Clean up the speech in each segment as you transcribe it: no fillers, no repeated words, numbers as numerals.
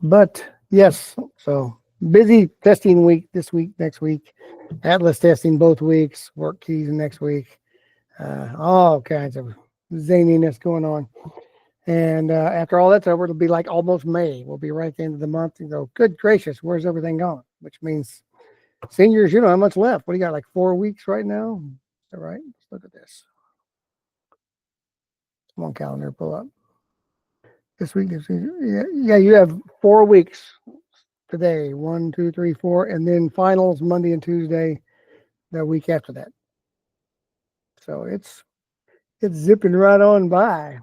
But yes, so busy testing week this week, next week, Atlas testing both weeks, work keys next week, all kinds of zaniness going on. And after all that's over, it'll be like almost May. We'll be right at the end of the month and go, good gracious, where's everything going? Which means seniors, you don't have much left. What do you got, like 4 weeks right now? Is that right? Let's look at this. Come on, calendar, pull up. This week, yeah, you have 4 weeks today. 1, 2, 3, 4, and then finals Monday and Tuesday, the week after that. So it's zipping right on by.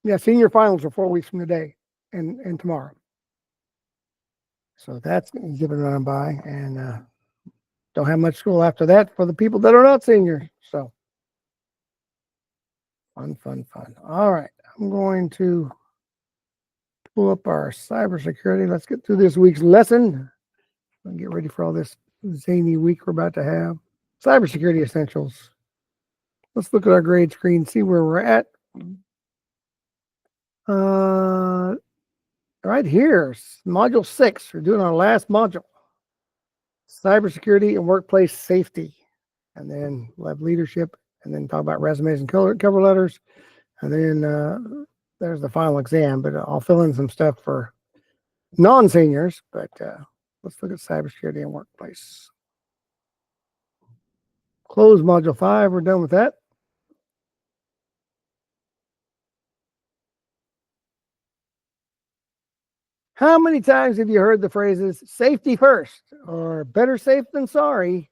Yeah, senior finals are 4 weeks from today and tomorrow. So that's zipping right on by, and don't have much school after that for the people that are not seniors. So fun. All right, I'm going to pull up our cybersecurity. Let's get through this week's lesson and get ready for all this zany week we're about to have. Cybersecurity essentials. Let's look at our grade screen, see where we're at. Right here, module 6. We're doing our last module. Cybersecurity and workplace safety. And then we'll have leadership, and then talk about resumes and cover letters. And then there's the final exam, but I'll fill in some stuff for non-seniors. But let's look at cybersecurity and workplace. Close module 5. We're done with that. How many times have you heard the phrases safety first or better safe than sorry?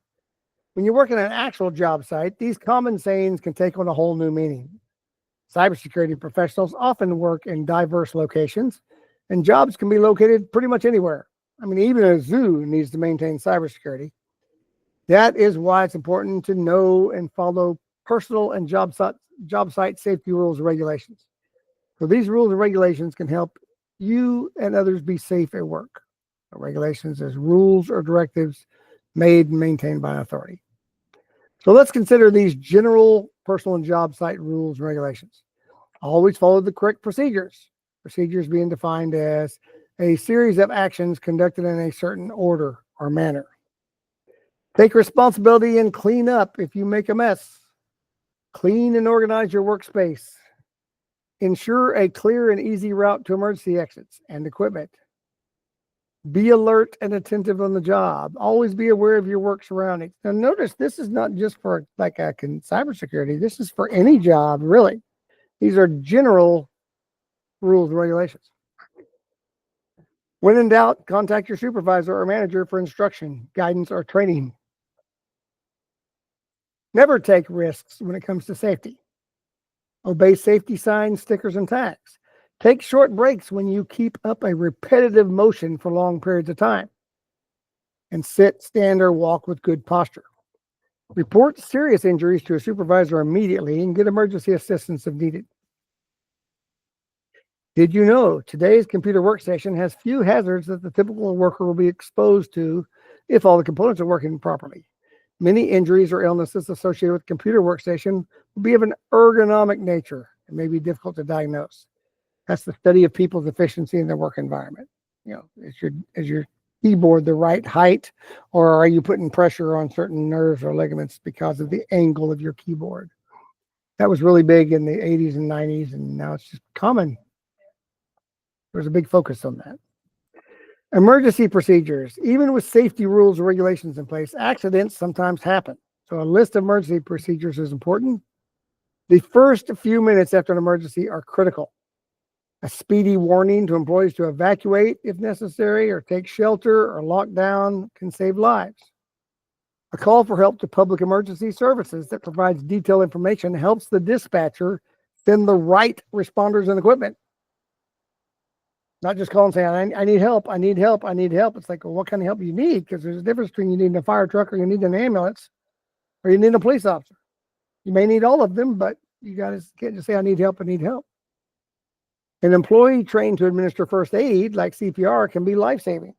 When you're working at an actual job site, these common sayings can take on a whole new meaning. Cybersecurity professionals often work in diverse locations, and jobs can be located pretty much anywhere. I mean, even a zoo needs to maintain cybersecurity. That is why it's important to know and follow personal and job site safety rules and regulations. So these rules and regulations can help you and others be safe at work. Regulations as rules or directives made and maintained by an authority. So let's consider these general personal and job site rules and regulations. Always follow the correct procedures. Procedures being defined as a series of actions conducted in a certain order or manner. Take responsibility and clean up if you make a mess. Clean and organize your workspace. Ensure a clear and easy route to emergency exits and equipment. Be alert and attentive on the job. Always be aware of your work surroundings. Now notice this is not just for like cybersecurity. This is for any job, really. These are general rules and regulations. When in doubt, contact your supervisor or manager for instruction, guidance, or training. Never take risks when it comes to safety. Obey safety signs, stickers, and tags. Take short breaks when you keep up a repetitive motion for long periods of time. And sit, stand, or walk with good posture. Report serious injuries to a supervisor immediately and get emergency assistance if needed. Did you know today's computer workstation has few hazards that the typical worker will be exposed to if all the components are working properly? Many injuries or illnesses associated with computer workstation will be of an ergonomic nature and may be difficult to diagnose. That's the study of people's efficiency in their work environment. You know, is your keyboard the right height, or are you putting pressure on certain nerves or ligaments because of the angle of your keyboard? That was really big in the 80s and 90s, and now it's just common. There's a big focus on that. Emergency procedures. Even with safety rules and regulations in place, accidents sometimes happen. So a list of emergency procedures is important. The first few minutes after an emergency are critical. A speedy warning to employees to evacuate if necessary, or take shelter or lock down can save lives. A call for help to public emergency services that provides detailed information helps the dispatcher send the right responders and equipment. Not just calling saying, I need help, I need help, I need help. It's like, well, what kind of help you need? Because there's a difference between you need a fire truck or you need an ambulance or you need a police officer. You may need all of them, but you can't just say, I need help, I need help. An employee trained to administer first aid, like CPR, can be life-saving.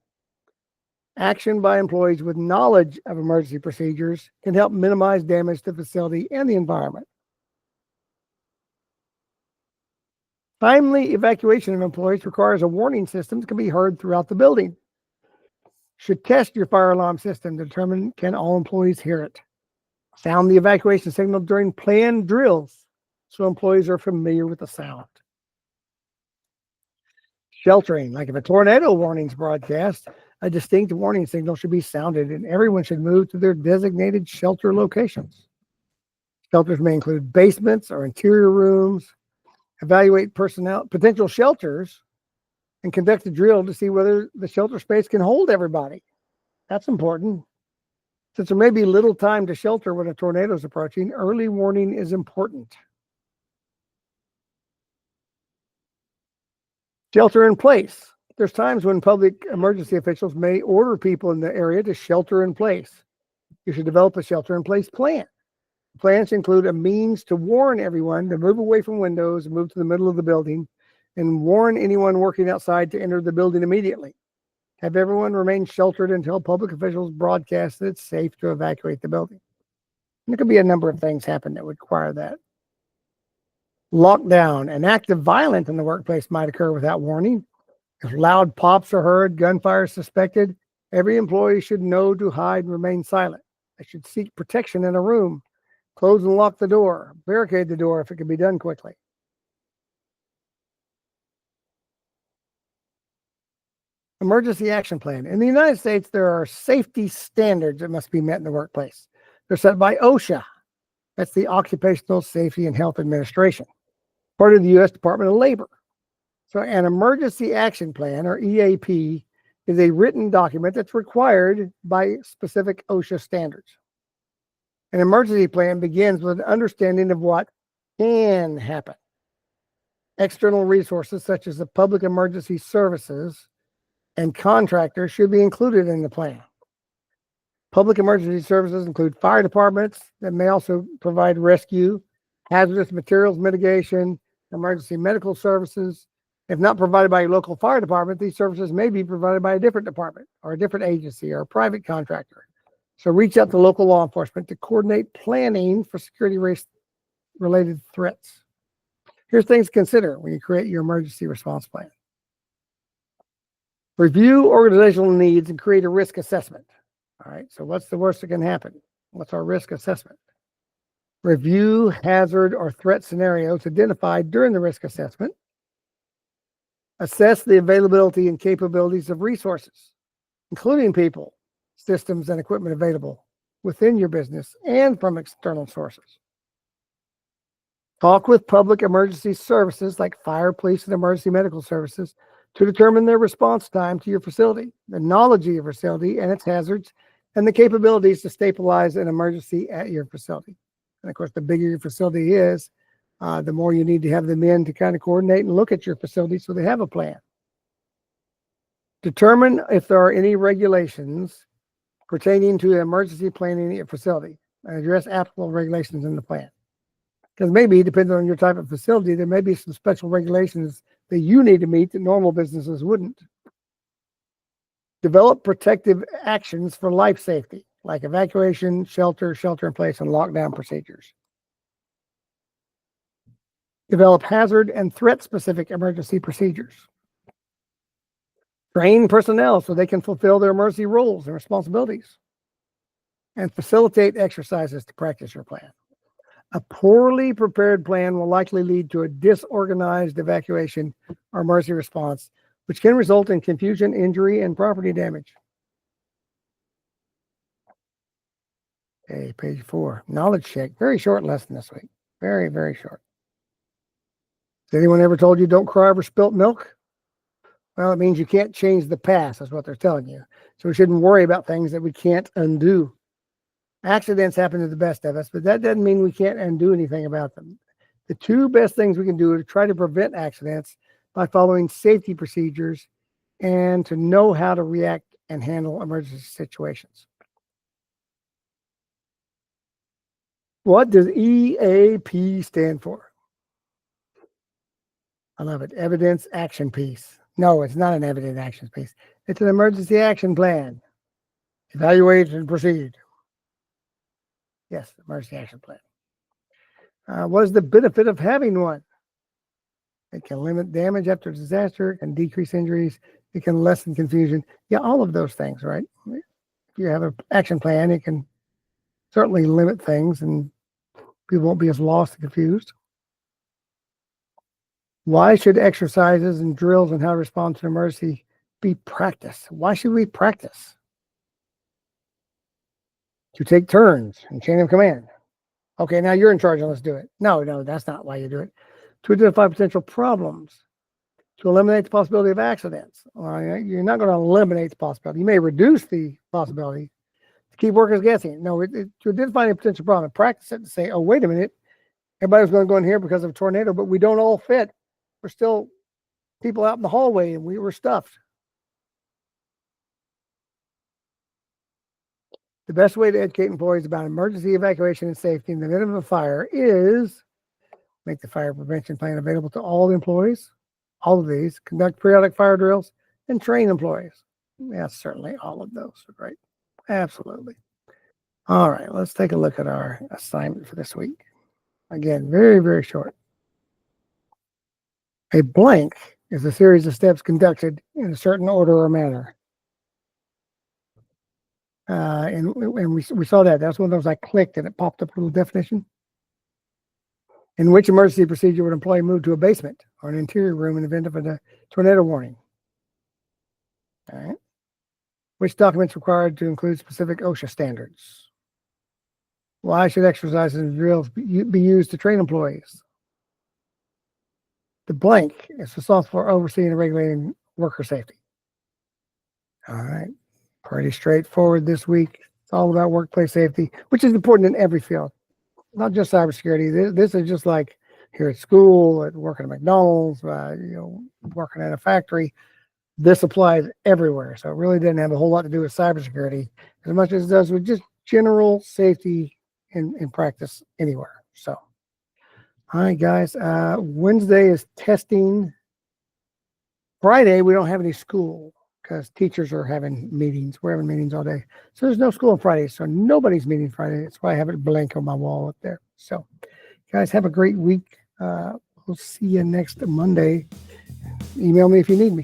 Action by employees with knowledge of emergency procedures can help minimize damage to the facility and the environment. Timely evacuation of employees requires a warning system that can be heard throughout the building. Should test your fire alarm system to determine can all employees hear it. Sound the evacuation signal during planned drills so employees are familiar with the sound. Sheltering, like if a tornado warning is broadcast, a distinct warning signal should be sounded and everyone should move to their designated shelter locations. Shelters may include basements or interior rooms. Evaluate potential shelters, and conduct a drill to see whether the shelter space can hold everybody. That's important. Since there may be little time to shelter when a tornado is approaching, early warning is important. Shelter in place. There's times when public emergency officials may order people in the area to shelter in place. You should develop a shelter in place plan. Plans include a means to warn everyone to move away from windows and move to the middle of the building, and warn anyone working outside to enter the building immediately. Have everyone remain sheltered until public officials broadcast that it's safe to evacuate the building. And there could be a number of things happen that would require that. Lockdown. An act of violence in the workplace might occur without warning. If loud pops are heard, gunfire is suspected, every employee should know to hide and remain silent. They should seek protection in a room. Close and lock the door. Barricade the door if it can be done quickly. Emergency action plan. In the United States, there are safety standards that must be met in the workplace. They're set by OSHA. That's the Occupational Safety and Health Administration, part of the U.S. Department of Labor. So an emergency action plan, or EAP, is a written document that's required by specific OSHA standards. An emergency plan begins with an understanding of what can happen. External resources such as the public emergency services and contractors should be included in the plan. Public emergency services include fire departments that may also provide rescue, hazardous materials mitigation, emergency medical services. If not provided by a local fire department, these services may be provided by a different department or a different agency or a private contractor. So reach out to local law enforcement to coordinate planning for security-related threats. Here's things to consider when you create your emergency response plan. Review organizational needs and create a risk assessment. All right, so what's the worst that can happen? What's our risk assessment? Review hazard or threat scenarios identified during the risk assessment. Assess the availability and capabilities of resources, including people, systems, and equipment available within your business and from external sources. Talk with public emergency services like fire, police, and emergency medical services to determine their response time to your facility, the knowledge of your facility and its hazards, and the capabilities to stabilize an emergency at your facility. And of course, the bigger your facility is, the more you need to have them in to kind of coordinate and look at your facility so they have a plan. Determine if there are any regulations pertaining to emergency planning at your facility and address applicable regulations in the plan. Because maybe, depending on your type of facility, there may be some special regulations that you need to meet that normal businesses wouldn't. Develop protective actions for life safety, like evacuation, shelter in place, and lockdown procedures. Develop hazard and threat-specific emergency procedures. Train personnel so they can fulfill their emergency roles and responsibilities. And facilitate exercises to practice your plan. A poorly prepared plan will likely lead to a disorganized evacuation or emergency response, which can result in confusion, injury, and property damage. Okay, page 4, knowledge check. Very short lesson this week. Very, very short. Has anyone ever told you don't cry over spilt milk? Well, it means you can't change the past. That's what they're telling you. So we shouldn't worry about things that we can't undo. Accidents happen to the best of us, but that doesn't mean we can't undo anything about them. The two best things we can do to try to prevent accidents by following safety procedures and to know how to react and handle emergency situations. What does EAP stand for? I love it. Evidence Action Piece. No, it's not an evidence action piece. It's an emergency action plan. Evaluate and proceed. Yes, emergency action plan. What is the benefit of having one? It can limit damage after disaster, it can decrease injuries, it can lessen confusion. Yeah, all of those things, right? If you have an action plan, it can certainly limit things and people won't be as lost and confused. Why should exercises and drills on how to respond to an emergency be practiced? Why should we practice? To take turns in chain of command. Okay, now you're in charge and let's do it. No, that's not why you do it. To identify potential problems, to eliminate the possibility of accidents. You're not going to eliminate the possibility. You may reduce the possibility to keep workers guessing. No, to identify a potential problem, practice it and say, oh, wait a minute, everybody's going to go in here because of a tornado, but we don't all fit. We're still people out in the hallway and we were stuffed. The best way to educate employees about emergency evacuation and safety in the event of a fire is make the fire prevention plan available to all the employees, all of these, conduct periodic fire drills, and train employees. Yeah, certainly all of those are great. Absolutely. All right, let's take a look at our assignment for this week. Again, very, very short. A blank is a series of steps conducted in a certain order or manner. And we saw that. That's one of those I clicked and it popped up a little definition. In which emergency procedure would an employee move to a basement or an interior room in the event of a tornado warning? All right. Which documents required to include specific OSHA standards? Why should exercises and drills be used to train employees? The blank is responsible for overseeing and regulating worker safety. All right. Pretty straightforward this week. It's all about workplace safety, which is important in every field, not just cybersecurity. This is just like here at school, at working at McDonald's, working at a factory. This applies everywhere. So it really didn't have a whole lot to do with cybersecurity as much as it does with just general safety in practice anywhere. So, all right, guys. Wednesday is testing. Friday, we don't have any school because teachers are having meetings. We're having meetings all day. So there's no school on Friday. So nobody's meeting Friday. That's why I have it blank on my wall up there. So, guys, have a great week. We'll see you next Monday. Email me if you need me.